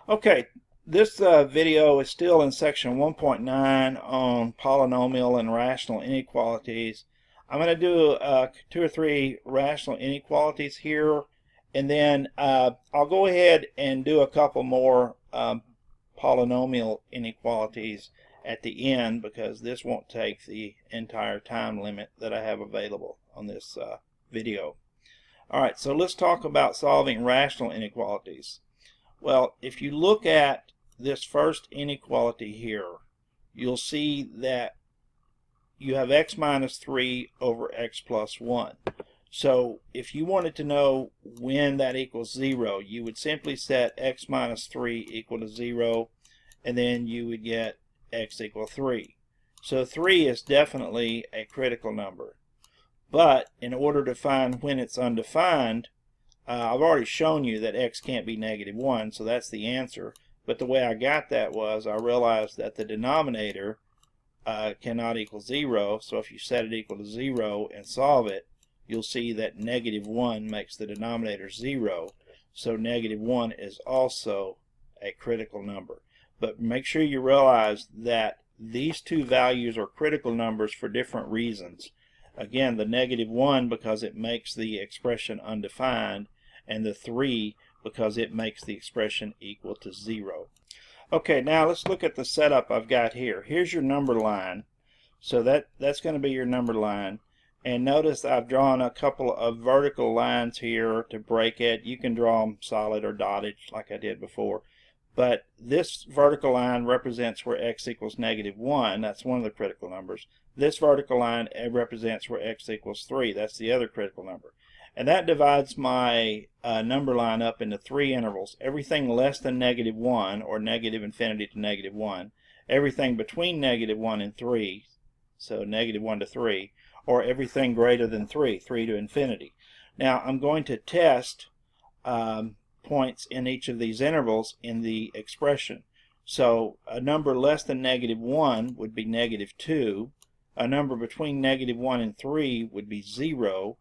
Okay, this video is still in section 1.9 on polynomial and rational inequalities. I'm going to do 2 or 3 rational inequalities here, and then I'll go ahead and do a couple more polynomial inequalities at the end, because this won't take the entire time limit that I have available on this video. Alright, so let's talk about solving rational inequalities. Well, if you look at this first inequality here, you'll see that you have x minus 3 over x plus 1. So if you wanted to know when that equals 0, you would simply set x minus 3 equal to 0, and then you would get x equal 3. So 3 is definitely a critical number. But in order to find when it's undefined, I've already shown you that x can't be negative 1, so that's the answer. But the way I got that was I realized that the denominator cannot equal 0, so if you set it equal to 0 and solve it, you'll see that negative 1 makes the denominator 0, so negative 1 is also a critical number. But make sure you realize that these two values are critical numbers for different reasons. Again, the negative 1 because it makes the expression undefined, and the 3 because it makes the expression equal to 0. Okay, now let's look at the setup I've got here. Here's your number line. So that's going to be your number line. And notice I've drawn a couple of vertical lines here to break it. You can draw them solid or dotted like I did before. But this vertical line represents where x equals negative 1. That's one of the critical numbers. This vertical line represents where x equals 3. That's the other critical number. And that divides my number line up into 3 intervals. Everything less than negative 1, or negative infinity to negative 1. Everything between negative 1 and 3, so negative 1 to 3. Or everything greater than 3, 3 to infinity. Now I'm going to test points in each of these intervals in the expression. So a number less than negative 1 would be negative 2. A number between negative 1 and 3 would be 0.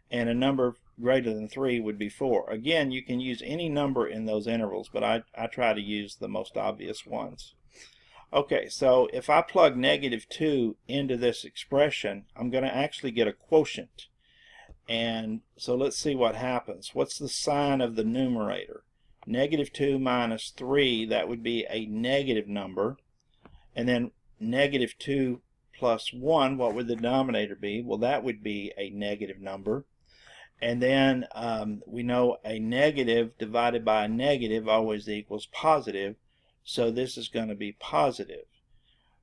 And a number greater than 3 would be 4. Again, you can use any number in those intervals, but I try to use the most obvious ones. Okay, so if I plug negative 2 into this expression, I'm going to actually get a quotient. And so let's see what happens. What's the sign of the numerator? Negative 2 minus 3, that would be a negative number. And then negative 2 plus 1, what would the denominator be? Well, that would be a negative number. And then we know a negative divided by a negative always equals positive. So this is going to be positive,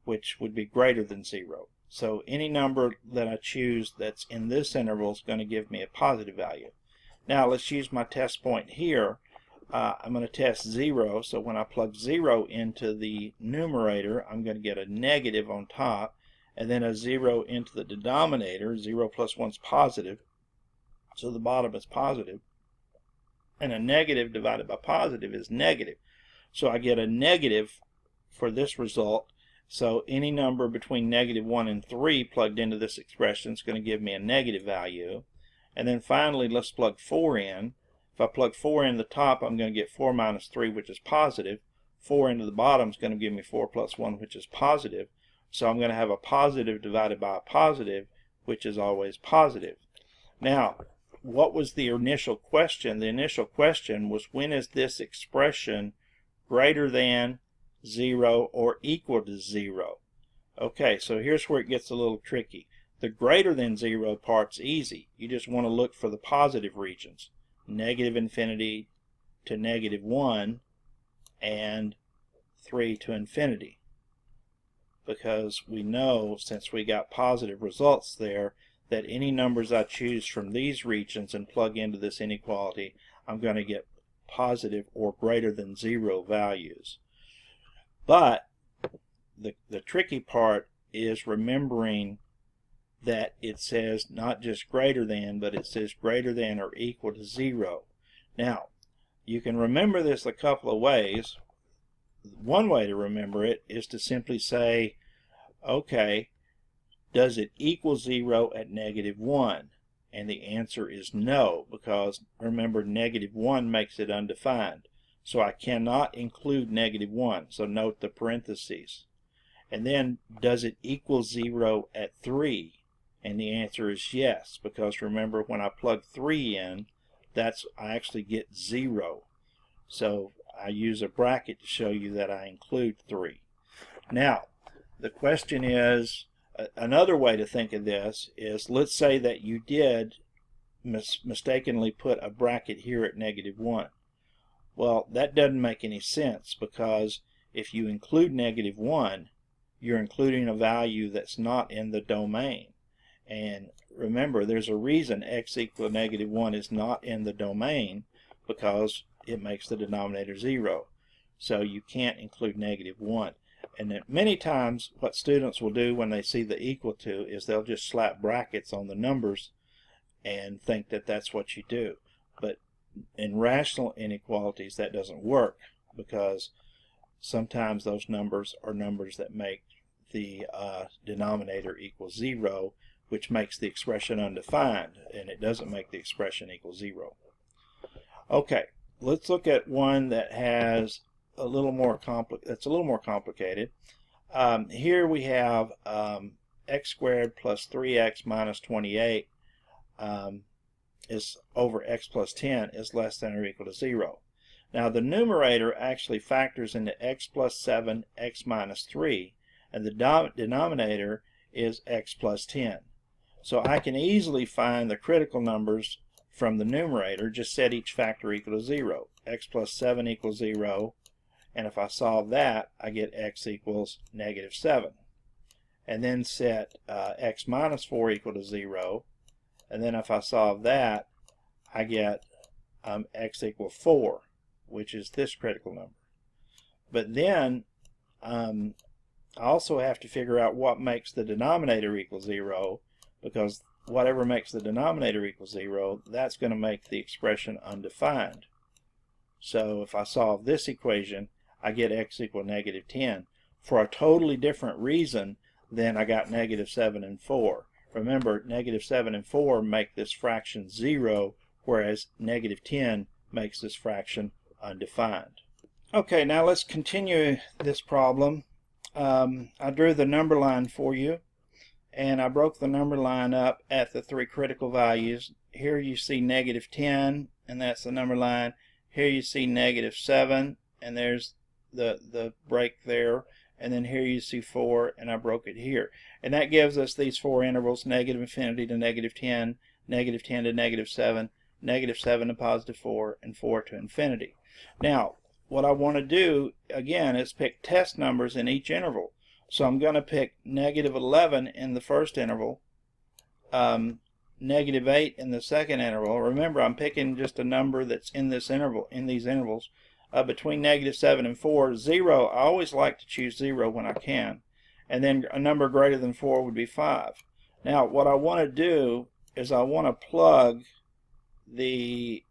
which would be greater than 0. So any number that I choose that's in this interval is going to give me a positive value. Now let's use my test point here. I'm going to test 0. So when I plug 0 into the numerator, I'm going to get a negative on top, and then a 0 into the denominator. 0 plus 1 is positive. So the bottom is positive, and a negative divided by positive is negative. So I get a negative for this result. So any number between negative 1 and 3 plugged into this expression is going to give me a negative value. And then finally, let's plug 4 in. If I plug 4 in the top, I'm going to get 4 minus 3, which is positive. 4 into the bottom is going to give me 4 plus 1, which is positive. So I'm going to have a positive divided by a positive, which is always positive. Now, what was the initial question? The initial question was, when is this expression greater than 0 or equal to 0? Okay, so here's where it gets a little tricky. The greater than 0 part's easy. You just want to look for the positive regions. Negative infinity to negative 1 and 3 to infinity. Because we know, since we got positive results there, that any numbers I choose from these regions and plug into this inequality, I'm going to get positive or greater than 0 values. But the tricky part is remembering that it says not just greater than, but it says greater than or equal to 0. Now, you can remember this a couple of ways. One way to remember it is to simply say, okay, does it equal 0 at negative 1? And the answer is no, because remember, negative 1 makes it undefined. So I cannot include -1. So note the parentheses. And then, does it equal 0 at 3? And the answer is yes, because remember, when I plug 3 in, I actually get 0. So I use a bracket to show you that I include 3. Now, the question is, another way to think of this is, let's say that you did mistakenly put a bracket here at -1. Well, that doesn't make any sense, because if you include -1, you're including a value that's not in the domain. And remember, there's a reason x equal -1 is not in the domain, because it makes the denominator 0. So you can't include -1. And many times what students will do when they see the equal to is they'll just slap brackets on the numbers and think that that's what you do. But in rational inequalities that doesn't work, because sometimes those numbers are numbers that make the denominator equal 0, which makes the expression undefined, and it doesn't make the expression equal 0. Okay, let's look at one that has a little more complicated. Here we have x squared plus 3x minus 28 is over x plus 10 is less than or equal to 0. Now the numerator actually factors into x plus 7, x minus 3, and the denominator is x plus 10. So I can easily find the critical numbers from the numerator. Just set each factor equal to 0. X plus 7 equals 0, and if I solve that, I get x equals -7. And then set x minus 4 equal to 0, and then if I solve that, I get x equals 4, which is this critical number. But then I also have to figure out what makes the denominator equal 0, because whatever makes the denominator equal 0, that's going to make the expression undefined. So if I solve this equation, I get x equal -10 for a totally different reason than I got -7 and 4. Remember, -7 and 4 make this fraction 0, whereas -10 makes this fraction undefined. Okay, now let's continue this problem. I drew the number line for you, and I broke the number line up at the 3 critical values. Here you see -10, and that's the number line. Here you see -7, and there's the break there. And then here you see 4, and I broke it here. And that gives us these 4 intervals: -infinity to -10, -10 to -7, -7 to +4, and 4 to infinity. Now, what I want to do, again, is pick test numbers in each interval. So I'm going to pick -11 in the first interval, -8 in the second interval. Remember, I'm picking just a number that's in this interval, in these intervals. Between -7 and 4, 0, I always like to choose 0 when I can. And then a number greater than 4 would be 5. Now, what I want to do is I want to plug the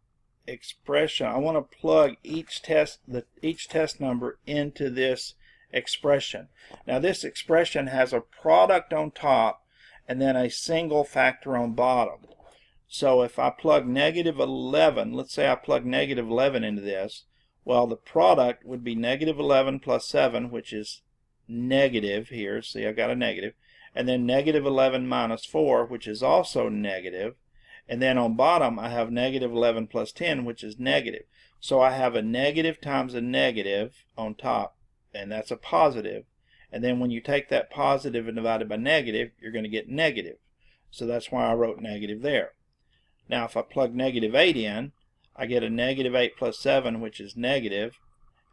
expression. I want to plug each test number into this expression. Now, this expression has a product on top and then a single factor on bottom. So if I plug -11, let's say I plug -11 into this, well, the product would be -11 plus 7, which is negative here. See, I got a negative. And then -11 minus 4, which is also negative. And then on bottom, I have -11 plus 10, which is negative. So I have a negative times a negative on top, and that's a positive. And then when you take that positive and divide it by negative, you're going to get negative. So that's why I wrote negative there. Now, if I plug -8 in, I get a -8 plus 7, which is negative,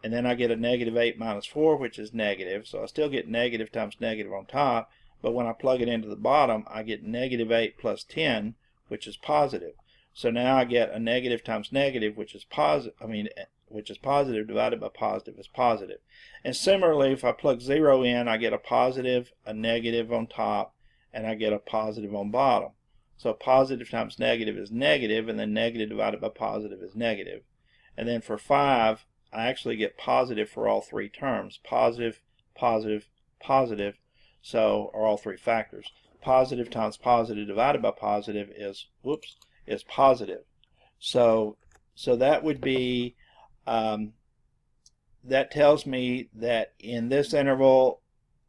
and then I get a -8 minus 4, which is negative. So I still get negative times negative on top, but when I plug it into the bottom, I get -8 plus 10, which is positive. So now I get a negative times negative, which is positive. Which is positive divided by positive is positive. And similarly, if I plug 0 in, I get a positive, a negative on top, and I get a positive on bottom. So positive times negative is negative, and then negative divided by positive is negative. And then for 5, I actually get positive for all 3 terms. Positive, positive, positive, so are all 3 factors. Positive times positive divided by positive is positive. So that would be that tells me that in this interval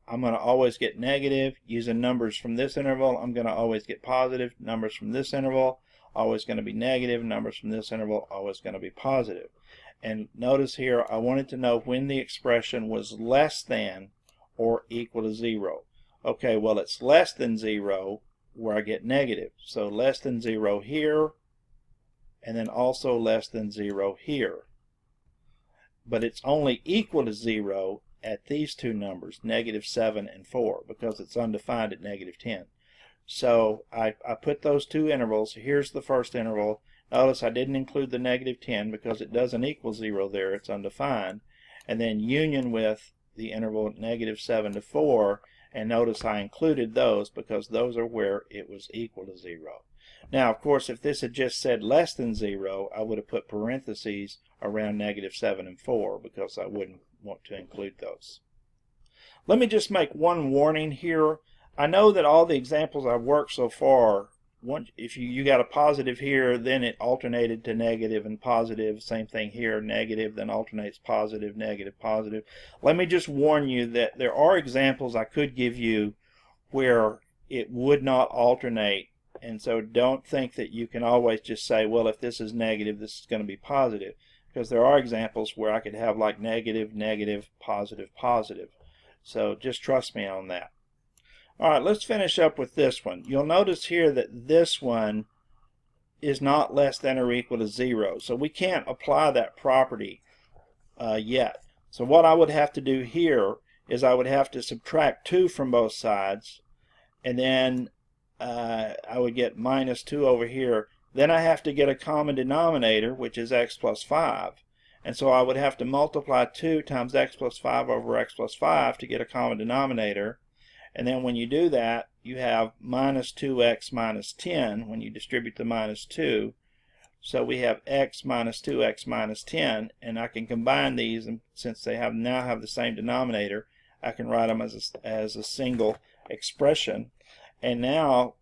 I'm going to always get negative. Using numbers from this interval, I'm going to always get positive. Numbers from this interval, always going to be negative. Numbers from this interval, always going to be positive. And notice here, I wanted to know when the expression was less than or equal to 0. Okay, well, it's less than 0 where I get negative. So less than 0 here, and then also less than 0 here. But it's only equal to 0 at these two numbers, -7 and 4, because it's undefined at -10. So I put those two intervals. Here's the first interval. Notice I didn't include the -10 because it doesn't equal 0 there. It's undefined. And then union with the interval -7 to 4. And notice I included those because those are where it was equal to 0. Now, of course, if this had just said less than 0, I would have put parentheses around -7 and 4 because I wouldn't want to include those. Let me just make one warning here. I know that all the examples I've worked so far, if you got a positive here, then it alternated to negative and positive. Same thing here, negative, then alternates positive, negative, positive. Let me just warn you that there are examples I could give you where it would not alternate. And so don't think that you can always just say, well, if this is negative, this is going to be positive. Because there are examples where I could have like negative, negative, positive, positive. So just trust me on that. Alright, let's finish up with this one. You'll notice here that this one is not less than or equal to 0. So we can't apply that property yet. So what I would have to do here is I would have to subtract 2 from both sides, and then I would get -2 over here. Then I have to get a common denominator, which is x plus 5. And so I would have to multiply 2 times x plus 5 over x plus 5 to get a common denominator. And then when you do that, you have -2x minus 10 when you distribute the -2. So we have x minus 2x minus 10, and I can combine these, and since they now have the same denominator, I can write them as a single expression. And now,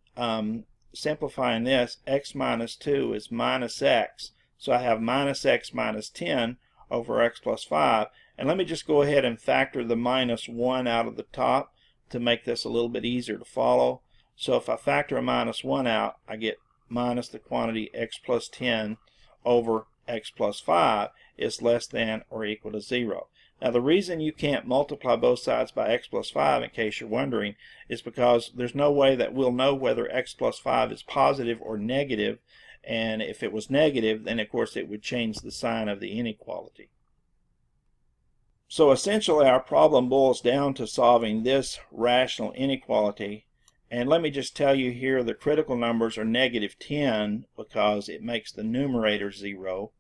simplifying this, x minus 2 is minus x. So I have minus x minus 10 over x plus 5. And let me just go ahead and factor the -1 out of the top to make this a little bit easier to follow. So if I factor a -1 out, I get minus the quantity x plus 10 over x plus 5 is less than or equal to 0. Now the reason you can't multiply both sides by x plus 5, in case you're wondering, is because there's no way that we'll know whether x plus 5 is positive or negative. And if it was negative, then of course it would change the sign of the inequality. So essentially our problem boils down to solving this rational inequality. And let me just tell you here, the critical numbers are -10 because it makes the numerator 0,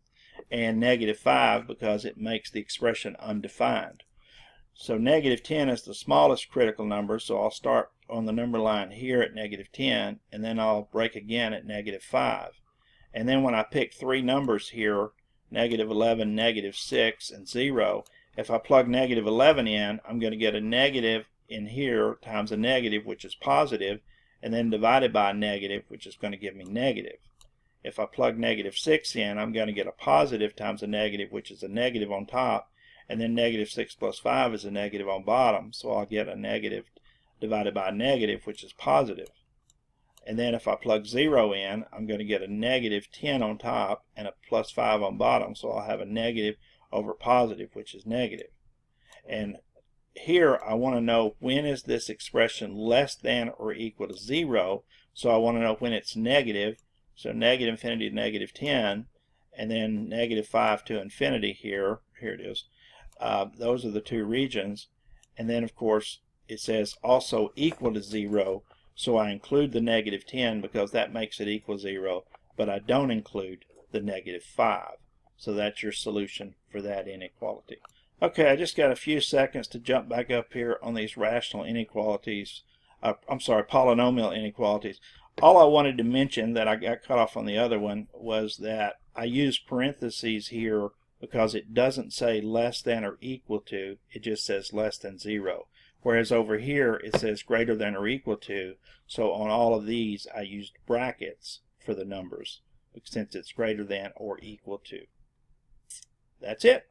and -5 because it makes the expression undefined. So -10 is the smallest critical number, so I'll start on the number line here at -10, and then I'll break again at -5. And then when I pick three numbers here, -11, -6, and 0, if I plug -11 in, I'm going to get a negative in here times a negative, which is positive, and then divided by a negative, which is going to give me negative. If I plug -6 in, I'm going to get a positive times a negative, which is a negative on top, and then -6 plus 5 is a negative on bottom, so I'll get a negative divided by a negative, which is positive. And then if I plug 0 in, I'm going to get a -10 on top and a plus 5 on bottom, so I'll have a negative over positive, which is negative. And here I want to know, when is this expression less than or equal to 0? So I want to know when it's negative. So -infinity to -10, and then -5 to infinity here. Here it is. Those are the two regions. And then of course it says also equal to 0. So I include the -10 because that makes it equal 0, but I don't include the -5. So that's your solution for that inequality. Okay, I just got a few seconds to jump back up here on these rational inequalities. Polynomial inequalities. All I wanted to mention that I got cut off on the other one was that I use parentheses here because it doesn't say less than or equal to, it just says less than 0. Whereas over here it says greater than or equal to, so on all of these I used brackets for the numbers since it's greater than or equal to. That's it.